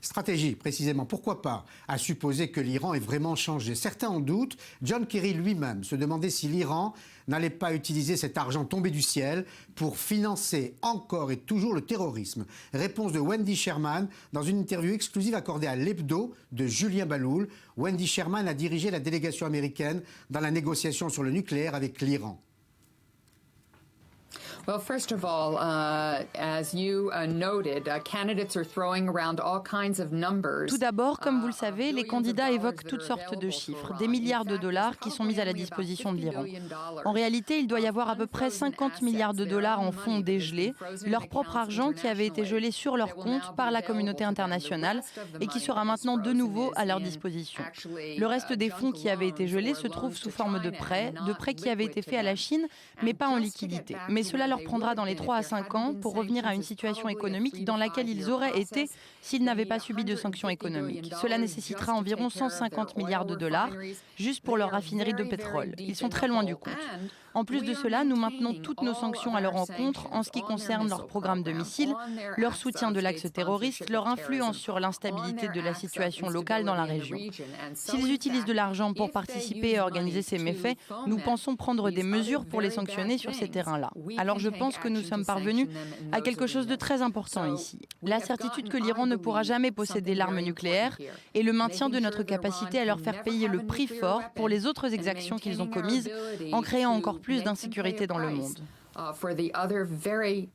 Stratégie, précisément. Pourquoi pas, à supposer que l'Iran ait vraiment changé. Certains en doutent. John Kerry lui-même se demandait si l'Iran n'allait pas utiliser cet argent tombé du ciel pour financer encore et toujours le terrorisme. Réponse de Wendy Sherman dans une interview exclusive accordée à l'Hebdo de Julien Baloul. Wendy Sherman a dirigé la délégation américaine dans la négociation sur le nucléaire avec l'Iran. Well, first of all, as you noted, candidates are throwing around all kinds of numbers. Tout d'abord, comme vous le savez, les candidats évoquent toutes sortes de chiffres, des milliards de dollars qui sont mis à la disposition de l'Iran. En réalité, il doit y avoir à peu près 50 milliards de dollars en fonds dégelés, leur propre argent qui avait été gelé sur leur compte par la communauté internationale et qui sera maintenant de nouveau à leur disposition. Le reste des fonds qui avaient été gelés se trouve sous forme de prêts qui avaient été faits à la Chine, mais pas en liquidité. Mais cela leur prendra dans les 3 à 5 ans pour revenir à une situation économique dans laquelle ils auraient été s'ils n'avaient pas subi de sanctions économiques. Cela nécessitera environ 150 milliards de dollars juste pour leur raffinerie de pétrole. Ils sont très loin du compte. En plus de cela, nous maintenons toutes nos sanctions à leur encontre en ce qui concerne leur programme de missiles, leur soutien de l'axe terroriste, leur influence sur l'instabilité de la situation locale dans la région. S'ils utilisent de l'argent pour participer et organiser ces méfaits, nous pensons prendre des mesures pour les sanctionner sur ces terrains-là. Alors je pense que nous sommes parvenus à quelque chose de très important ici. La certitude que l'Iran ne pourra jamais posséder l'arme nucléaire et le maintien de notre capacité à leur faire payer le prix fort pour les autres exactions qu'ils ont commises en créant encore plus d'insécurité dans le monde. For the other very